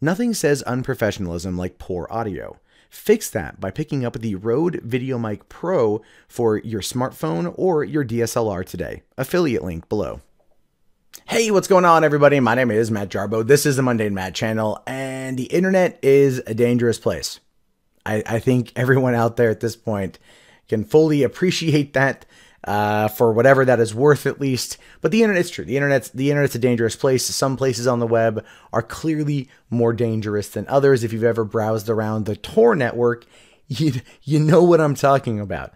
Nothing says unprofessionalism like poor audio. Fix that by picking up the Rode VideoMic Pro for your smartphone or your DSLR today. Affiliate link below. Hey, what's going on, everybody? My name is Matt Jarbo. This is the Mundane Matt channel, and the internet is a dangerous place. I think everyone out there at this point can fully appreciate that for whatever that is worth, at least. But the internet's true. The internet's a dangerous place. Some places on the web are clearly more dangerous than others. If you've ever browsed around the Tor network, you know what I'm talking about.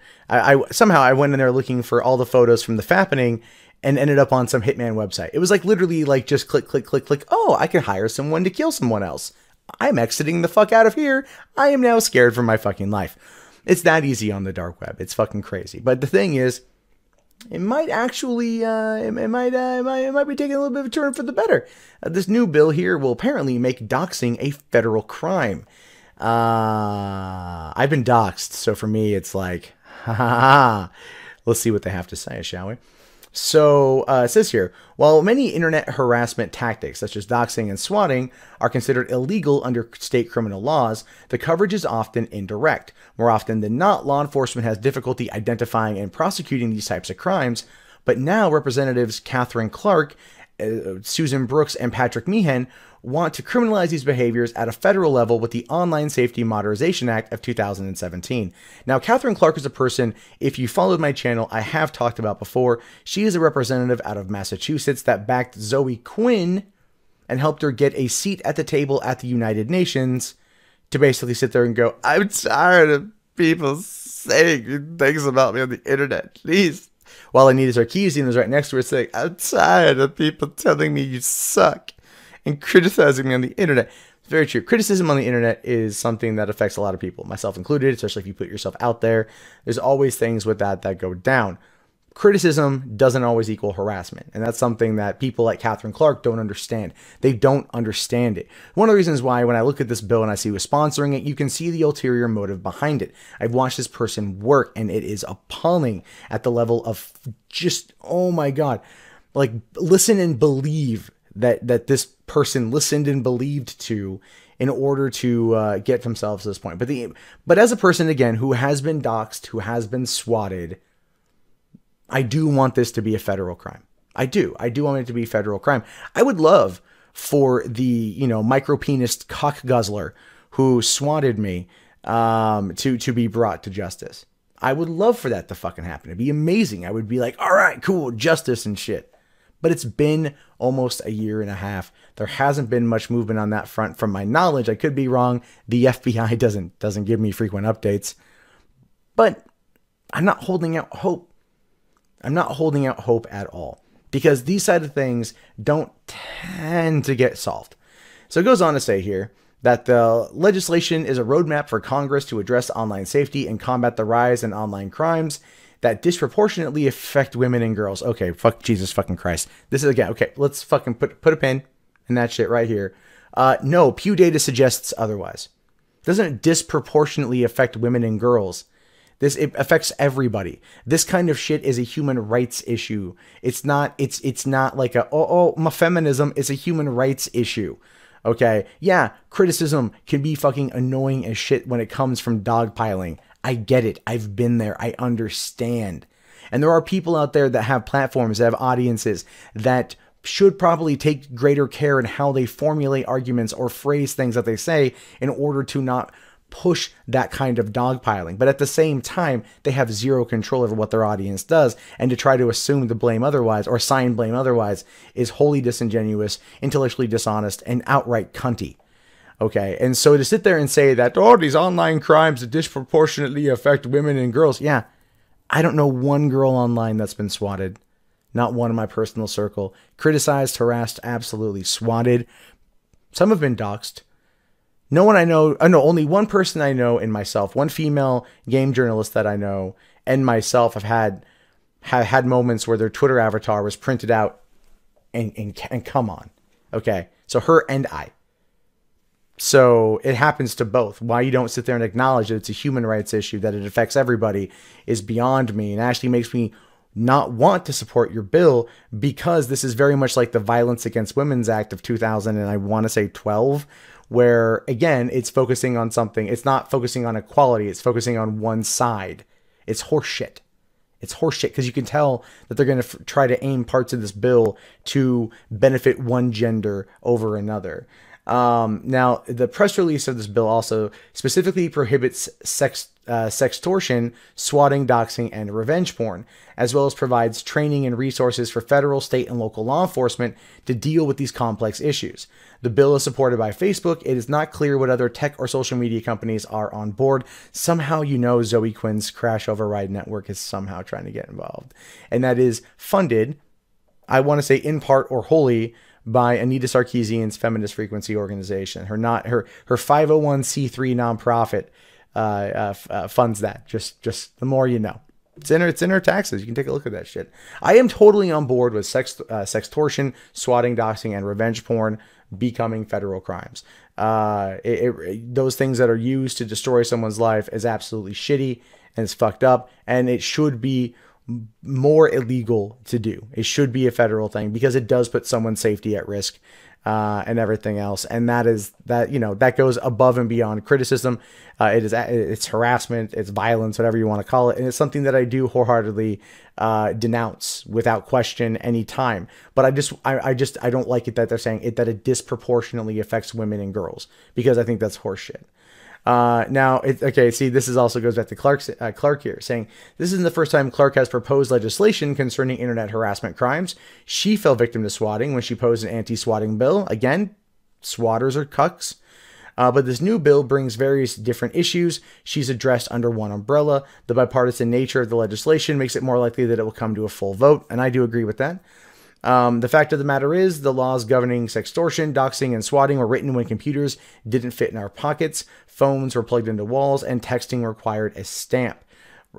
Somehow I went in there looking for all the photos from the fappening and ended up on some hitman website. It was like literally like just click, click, click, click. Oh, I can hire someone to kill someone else. I'm exiting the fuck out of here. I am now scared for my fucking life. It's that easy on the dark web. It's fucking crazy. But the thing is, it might actually, it might be taking a little bit of a turn for the better. This new bill here will apparently make doxing a federal crime. I've been doxed, so for me, it's like, ha ha ha. Let's see what they have to say, shall we? So it says here, while many internet harassment tactics such as doxing and swatting are considered illegal under state criminal laws, the coverage is often indirect. More often than not, law enforcement has difficulty identifying and prosecuting these types of crimes, but now Representatives Catherine Clark, Susan Brooks, and Patrick Meehan want to criminalize these behaviors at a federal level with the Online Safety Modernization Act of 2017. Now, Catherine Clark is a person, if you followed my channel, I have talked about before. She is a representative out of Massachusetts that backed Zoe Quinn and helped her get a seat at the table at the United Nations to basically sit there and go, I'm tired of people saying things about me on the internet, please. All I need is her keys, and was right next to her saying, I'm tired of people telling me you suck and criticizing me on the internet. It's very true. Criticism on the internet is something that affects a lot of people, myself included, especially if you put yourself out there. There's always things with that go down. Criticism doesn't always equal harassment, and that's something that people like Catherine Clark don't understand. They don't understand it. One of the reasons why when I look at this bill and I see who's sponsoring it, you can see the ulterior motive behind it. I've watched this person work, and it is appalling at the level of just, oh my God, like listen and believe that this person listened and believed to in order to get themselves to this point. But as a person, again, who has been doxxed, who has been swatted, I do want this to be a federal crime. I do want it to be a federal crime. I would love for the, micro-penis cock guzzler who swatted me to be brought to justice. I would love for that to fucking happen. It'd be amazing. I would be like, all right, cool, justice and shit. But it's been almost a year and a half. There hasn't been much movement on that front from my knowledge. I could be wrong. The FBI doesn't give me frequent updates. But I'm not holding out hope. I'm not holding out hope at all, because these side of things don't tend to get solved. So it goes on to say here that the legislation is a roadmap for Congress to address online safety and combat the rise in online crimes that disproportionately affect women and girls. Okay, fuck Jesus fucking Christ. This is again, okay, let's fucking put a pin in that shit right here. No, Pew data suggests otherwise. Doesn't it disproportionately affect women and girls? It affects everybody. This kind of shit is a human rights issue. It's not like my feminism is a human rights issue. Okay. Yeah. Criticism can be fucking annoying as shit when it comes from dogpiling. I get it. I've been there. I understand. And there are people out there that have platforms, that have audiences that should probably take greater care in how they formulate arguments or phrase things that they say in order to not push that kind of dogpiling. But at the same time, they have zero control over what their audience does, and to try to assume the blame otherwise or assign blame otherwise is wholly disingenuous, intellectually dishonest, and outright cunty. Okay, and so to sit there and say that, oh, these online crimes disproportionately affect women and girls. Yeah, I don't know one girl online that's been swatted. Not one in my personal circle. Criticized, harassed, absolutely swatted. Some have been doxxed. No one I know, only one person I know in myself, one female game journalist that I know, and myself have had moments where their Twitter avatar was printed out and come on. Okay, so her and I. So it happens to both. Why you don't sit there and acknowledge that it's a human rights issue, that it affects everybody, is beyond me, and actually makes me not want to support your bill, because this is very much like the Violence Against Women's Act of 2000, and I want to say 12, where, again, it's focusing on something. It's not focusing on equality. It's focusing on one side. It's horseshit. It's horseshit because you can tell that they're going to try to aim parts of this bill to benefit one gender over another. Now, the press release of this bill also specifically prohibits sextortion, swatting, doxing, and revenge porn, as well as provides training and resources for federal, state, and local law enforcement to deal with these complex issues. The bill is supported by Facebook. It is not clear what other tech or social media companies are on board. Somehow, Zoe Quinn's Crash Override Network is somehow trying to get involved. And that is funded, I want to say in part or wholly, by Anita Sarkeesian's Feminist Frequency Organization. Her 501c3 nonprofit funds that. Just the more you know. It's in her taxes. You can take a look at that shit. I am totally on board with sextortion, swatting, doxing, and revenge porn becoming federal crimes. Those things that are used to destroy someone's life is absolutely shitty and it's fucked up, and it should be more illegal to do. It should be a federal thing because it does put someone's safety at risk, and everything else. And that goes above and beyond criticism. It's harassment, it's violence, whatever you want to call it. And it's something that I do wholeheartedly denounce without question anytime. But I don't like it that they're saying it, that it disproportionately affects women and girls, because I think that's horseshit. Now, this is also goes back to Clark here, saying this isn't the first time Clark has proposed legislation concerning internet harassment crimes. She fell victim to swatting when she posed an anti-swatting bill. Again, swatters are cucks. But this new bill brings various different issues she's addressed under one umbrella. The bipartisan nature of the legislation makes it more likely that it will come to a full vote, and I do agree with that. The fact of the matter is, the laws governing sextortion, doxing, and swatting were written when computers didn't fit in our pockets, phones were plugged into walls, and texting required a stamp.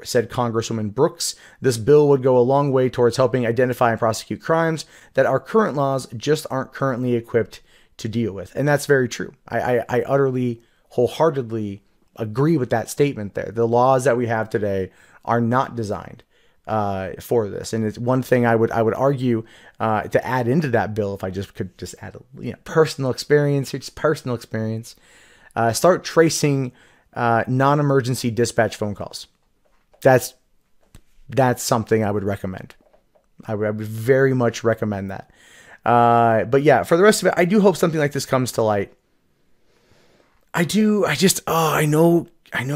Said Congresswoman Brooks, this bill would go a long way towards helping identify and prosecute crimes that our current laws just aren't currently equipped to deal with. And that's very true. I utterly, wholeheartedly agree with that statement there. The laws that we have today are not designed for this. And it's one thing I would argue to add into that bill, if I could add personal experience. Start tracing non-emergency dispatch phone calls. That's something I would recommend. I would very much recommend that. But yeah, for the rest of it, I do hope something like this comes to light. I know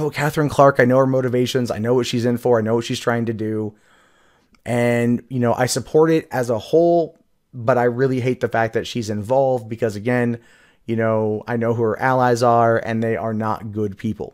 Catherine Clark. I know her motivations. I know what she's in for. I know what she's trying to do. And, I support it as a whole, but I really hate the fact that she's involved because, again, I know who her allies are, and they are not good people.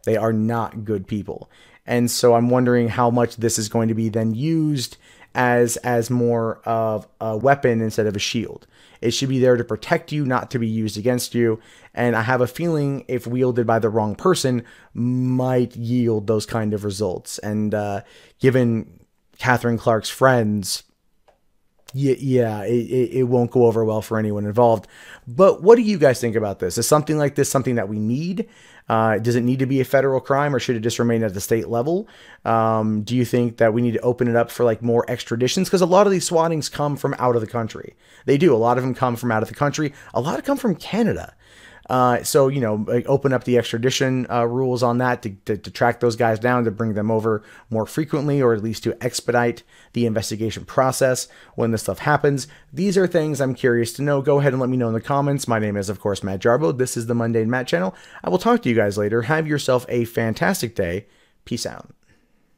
They are not good people. And so I'm wondering how much this is going to be then used as more of a weapon instead of a shield. It should be there to protect you, not to be used against you. And I have a feeling if wielded by the wrong person, might yield those kind of results. And given Catherine Clark's friends, it won't go over well for anyone involved. But what do you guys think about this? Is something like this something that we need? Does it need to be a federal crime, or should it just remain at the state level? Do you think that we need to open it up for more extraditions? Because a lot of these swattings come from out of the country. They do. A lot of them come from out of the country. A lot of them come from Canada. So, open up the extradition rules on that to track those guys down, to bring them over more frequently, or at least to expedite the investigation process when this stuff happens. These are things I'm curious to know. Go ahead and let me know in the comments. My name is, of course, Matt Jarbo. This is the Mundane Matt channel. I will talk to you guys later. Have yourself a fantastic day. Peace out.